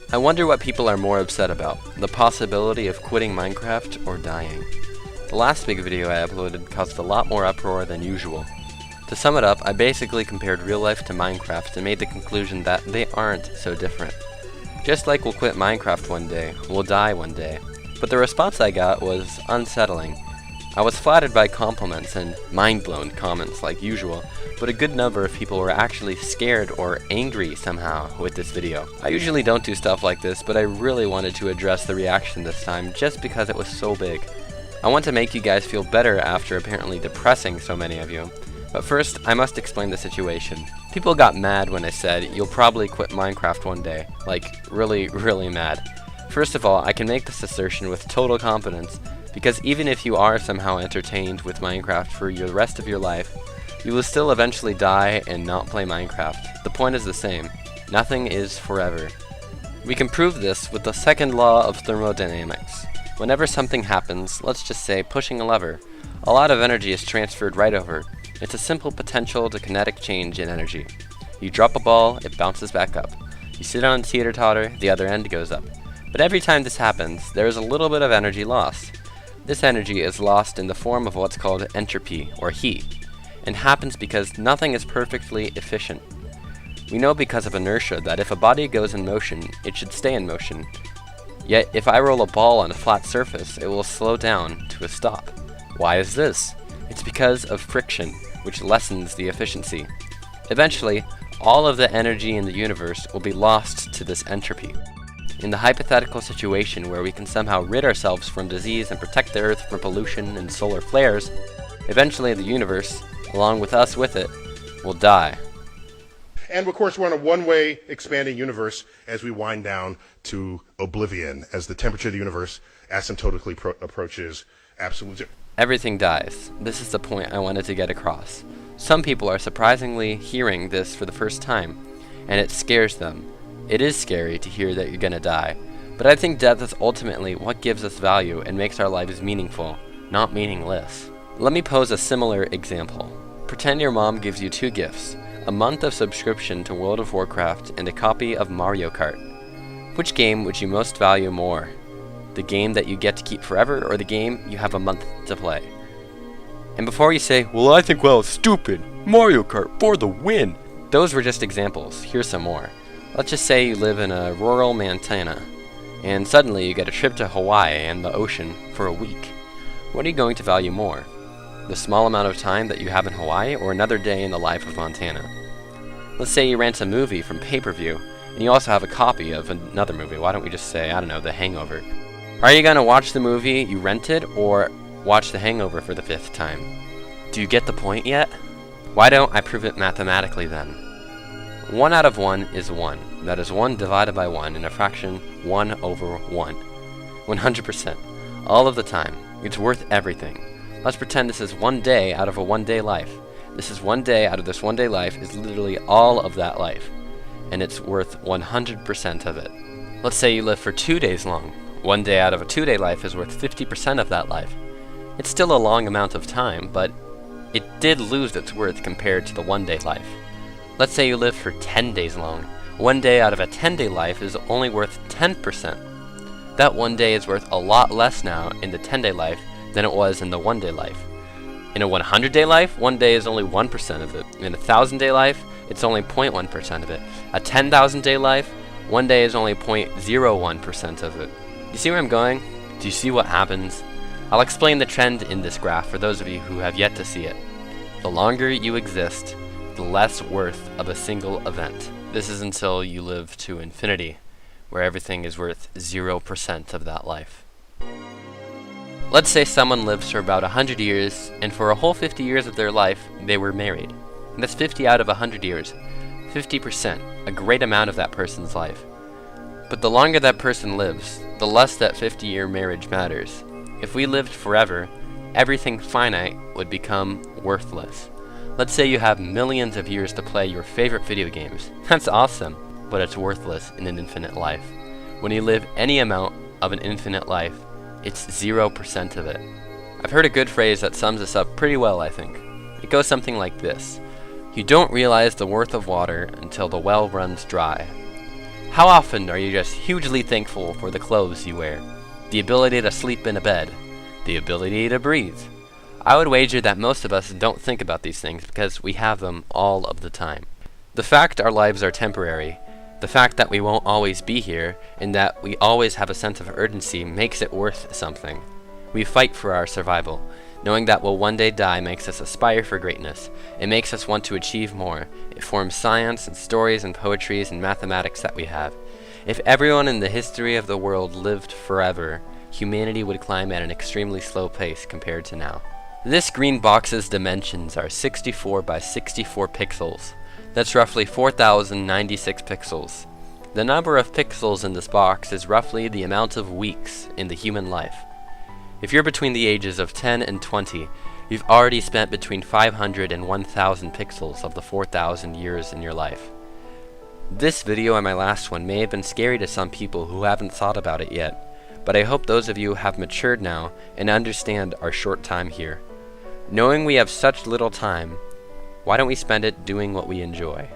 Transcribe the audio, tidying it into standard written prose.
I wonder what people are more upset about, the possibility of quitting Minecraft or dying. The last big video I uploaded caused a lot more uproar than usual. To sum it up, I basically compared real life to Minecraft and made the conclusion that they aren't so different. Just like we'll quit Minecraft one day, we'll die one day. But the response I got was unsettling. I was flattered by compliments and mind-blown comments like usual, but a good number of people were actually scared or angry somehow with this video. I usually don't do stuff like this, but I really wanted to address the reaction this time just because it was so big. I want to make you guys feel better after apparently depressing so many of you. But first, I must explain the situation. People got mad when I said, you'll probably quit Minecraft one day. Like, really, really mad. First of all, I can make this assertion with total confidence, because even if you are somehow entertained with Minecraft for the rest of your life, you will still eventually die and not play Minecraft. The point is the same. Nothing is forever. We can prove this with the second law of thermodynamics. Whenever something happens, let's just say pushing a lever, a lot of energy is transferred right over. It's a simple potential to kinetic change in energy. You drop a ball, it bounces back up. You sit on a teeter-totter, the other end goes up. But every time this happens, there is a little bit of energy lost. This energy is lost in the form of what's called entropy, or heat, and happens because nothing is perfectly efficient. We know because of inertia that if a body goes in motion, it should stay in motion. Yet if I roll a ball on a flat surface, it will slow down to a stop. Why is this? It's because of friction, which lessens the efficiency. Eventually, all of the energy in the universe will be lost to this entropy. In the hypothetical situation where we can somehow rid ourselves from disease and protect the Earth from pollution and solar flares, eventually the universe, along with us with it, will die. And of course, we're on a one-way expanding universe as we wind down to oblivion, as the temperature of the universe asymptotically approaches absolute zero. Everything dies. This is the point I wanted to get across. Some people are surprisingly hearing this for the first time, and it scares them. It is scary to hear that you're gonna die, but I think death is ultimately what gives us value and makes our lives meaningful, not meaningless. Let me pose a similar example. Pretend your mom gives you two gifts, a month of subscription to World of Warcraft and a copy of Mario Kart. Which game would you most value more? The game that you get to keep forever, or the game you have a month to play? And before you say, well, I think, well, stupid, Mario Kart for the win. Those were just examples. Here's some more. Let's just say you live in a rural Montana, and suddenly you get a trip to Hawaii and the ocean for a week. What are you going to value more? The small amount of time that you have in Hawaii, or another day in the life of Montana? Let's say you rent a movie from pay-per-view, and you also have a copy of another movie. Why don't we just say, I don't know, The Hangover? Are you gonna watch the movie you rented, or watch The Hangover for the 5th time? Do you get the point yet? Why don't I prove it mathematically then? 1 out of 1 is 1. That is 1 divided by 1 in a fraction 1 over 1. 100%. All of the time. It's worth everything. Let's pretend this is 1 day out of a 1-day life. This is 1 day out of this 1-day life is literally all of that life. And it's worth 100% of it. Let's say you live for 2 days long. 1 day out of a 2-day life is worth 50% of that life. It's still a long amount of time, but it did lose its worth compared to the 1-day life. Let's say you live for 10 days long. 1 day out of a 10-day life is only worth 10%. That 1 day is worth a lot less now in the 10-day life than it was in the 1-day life. In a 100-day life, 1 day is only 1% of it. In a 1,000-day life, it's only 0.1% of it. A 10,000-day life, 1 day is only 0.01% of it. You see where I'm going? Do you see what happens? I'll explain the trend in this graph for those of you who have yet to see it. The longer you exist, the less worth of a single event. This is until you live to infinity, where everything is worth 0% of that life. Let's say someone lives for about 100 years, and for a whole 50 years of their life, they were married. And that's 50 out of 100 years. 50%, a great amount of that person's life. But the longer that person lives, the less that 50-year marriage matters. If we lived forever, everything finite would become worthless. Let's say you have millions of years to play your favorite video games. That's awesome, but it's worthless in an infinite life. When you live any amount of an infinite life, it's 0% of it. I've heard a good phrase that sums this up pretty well, I think. It goes something like this. You don't realize the worth of water until the well runs dry. How often are you just hugely thankful for the clothes you wear, the ability to sleep in a bed, the ability to breathe? I would wager that most of us don't think about these things because we have them all of the time. The fact our lives are temporary, the fact that we won't always be here, and that we always have a sense of urgency makes it worth something. We fight for our survival. Knowing that we'll one day die makes us aspire for greatness. It makes us want to achieve more. It forms science and stories and poetries and mathematics that we have. If everyone in the history of the world lived forever, humanity would climb at an extremely slow pace compared to now. This green box's dimensions are 64 by 64 pixels. That's roughly 4,096 pixels. The number of pixels in this box is roughly the amount of weeks in the human life. If you're between the ages of 10 and 20, you've already spent between 500 and 1,000 pixels of the 4,000 years in your life. This video and my last one may have been scary to some people who haven't thought about it yet, but I hope those of you have matured now and understand our short time here. Knowing we have such little time, why don't we spend it doing what we enjoy?